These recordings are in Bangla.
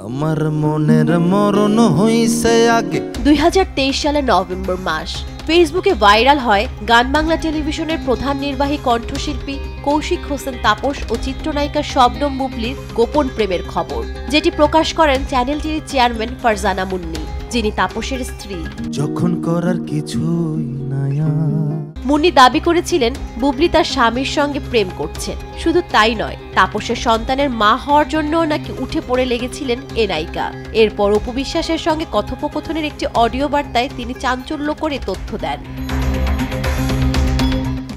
আমার মনের মরণ হইছে আগে। 2023 সালের নভেম্বর মাস ফেসবুকে ভাইরাল হয় গান বাংলা টেলিভিশনের প্রধান নির্বাহী কণ্ঠশিল্পী কৌশিক হোসেন তাপস ও চিত্রনায়িকা শবনম বুবলির গোপন প্রেমের খবর, যেটি প্রকাশ করেন চ্যানেলটির চেয়ারম্যান ফারজানা মুন্নি, যিনি তাপসের স্ত্রী। যখন করার কিছুই নাই। মুন্নি দাবি করেছিলেন বুবলি তার স্বামীর সঙ্গে প্রেম করছেন। শুধু তাই নয়, তাপসের সন্তানের মা হওয়ার জন্য নাকি উঠে পড়ে লেগেছিলেন এ নায়িকা। এরপর অপু বিশ্বাসের সঙ্গে কথোপকথনের একটি অডিও বার্তায় তিনি চাঞ্চল্য করে তথ্য দেন।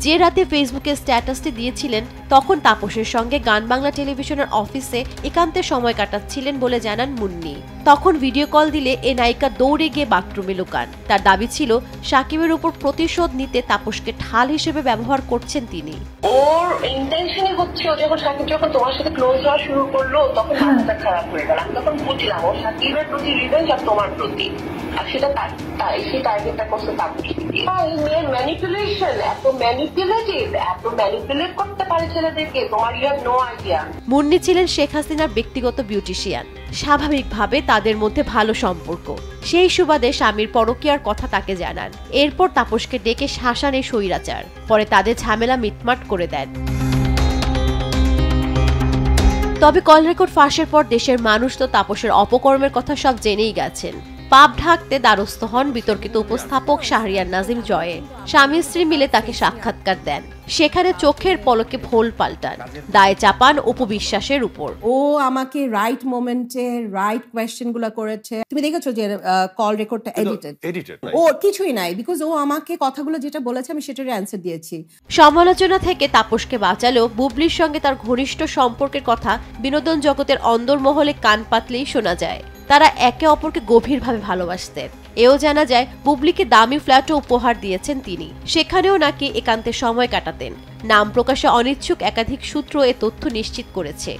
যে রাতে ফেসবুকে স্ট্যাটাসটি দিয়েছিলেন, তখন তাপসের সঙ্গে গান বাংলা টেলিভিশনের অফিসে একান্তে সময় কাটাচ্ছিলেন বলে জানান মুন্নি। তখন ভিডিও কল দিলে এ নায়িকা দৌড়ে গিয়ে বাথরুমে লুকান। তার দাবি ছিল সাকিবের উপর প্রতিশোধ নিতে তাপসকে ঢাল হিসেবে ব্যবহার করছেন তিনি। ওর ইন্টেনশনই হচ্ছে ও যখন সাকিব যখন তোমার সাথে ক্লোজ হওয়া শুরু করলো তখন মাথাটা খারাপ হয়ে গেল। আমি তখন বুঝলাম ও সাকিবের প্রতি রিভেঞ্জ আর তোমার প্রতি, আর সেটা সেই টার্গেটটা করছে তাপসকে দিয়ে। এই মেয়ের ম্যানিপুলেশন, এত ম্যানিপুলেটিভ, এত ম্যানিপুলেট করতে পারে ছেলেদেরকে, তোমার you have no idea. Munni ছিলেন শেখ হাসিনার ব্যক্তিগত বিউটিশিয়ান। স্বাভাবিকভাবে তাদের মধ্যে ভালো সম্পর্ক। সেই সুবাদে স্বামীর পরকীয়ার কথা তাকে জানান। এরপর তাপসকে ডেকে শাসান এই স্বৈরাচার। পরে তাদের ঝামেলা মিটমাট করে দেন। তবে কল রেকর্ড ফাঁসের পর দেশের মানুষ তো তাপসের অপকর্মের কথা সব জেনেই গেছেন। পাপ ঢাকতে দ্বারস্থ হন বিতর্কিত উপস্থাপক শাহরিয়ার নাজিম জয়ে। স্বামী স্ত্রী মিলে তাকে সাক্ষাৎকার দেন। সেখানে চোখের পলকে ভোল পাল্টান, দায় চাপান অপু বিশ্বাসের উপর। ও আমাকে রাইট মোমেন্টে রাইট কোয়েশ্চেন গুলো করেছে। তুমি দেখেছো যে কল রেকর্ডটা এডিটেড? ও কিছুই নাই, বিকজ ও আমাকে কথাগুলো যেটা বলেছে আমি সেটার অ্যান্সার দিয়েছি। সমালোচনা থেকে তাপসকে বাঁচালেও বুবলির সঙ্গে তার ঘনিষ্ঠ সম্পর্কের কথা বিনোদন জগতের অন্দরমহলে কান পাতলেই শোনা যায়। তারা একে অপরকে গভীরভাবে ভালোবাসতেন। এও জানা যায় বুবলিকে দামি ফ্ল্যাটও উপহার দিয়েছেন তিনি। সেখানেও নাকি একান্তে সময় কাটাতেন। নাম প্রকাশে অনিচ্ছুক একাধিক সূত্র এ তথ্য নিশ্চিত করেছে।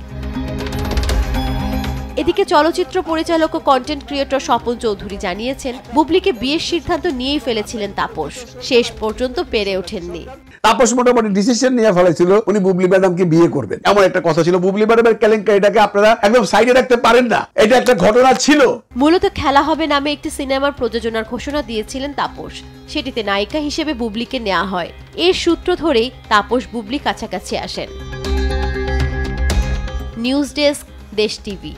এদিকে চলচ্চিত্র পরিচালক ও কন্টেন্ট ক্রিয়েটর স্বপন চৌধুরী জানিয়েছেন, বুবলিকে বিয়ের সিদ্ধান্ত নিয়েই ফেলেছিলেন তাপস, শেষ পর্যন্ত পেরে ওঠেননি। তাপস মোটামুটি ডিসিশন নিয়ে ফেলেছিল উনি বুবলি ম্যাডামকে বিয়ে করবেন, এমন একটা কথা ছিল। বুবলি ম্যাডামের কেলেঙ্কারিটাকে আপনারা একদম সাইডে রাখতে পারেন না, এটা একটা ঘটনা ছিল। মূলত খেলা হবে নামে একটি সিনেমার প্রযোজনার ঘোষণা দিয়েছিলেন তাপস। সেটিতে নায়িকা হিসেবে বুবলিকে নেওয়া হয়। এর সূত্র ধরেই তাপস বুবলি কাছাকাছি আসেন। নিউজ ডেস্ক, দেশ টিভি।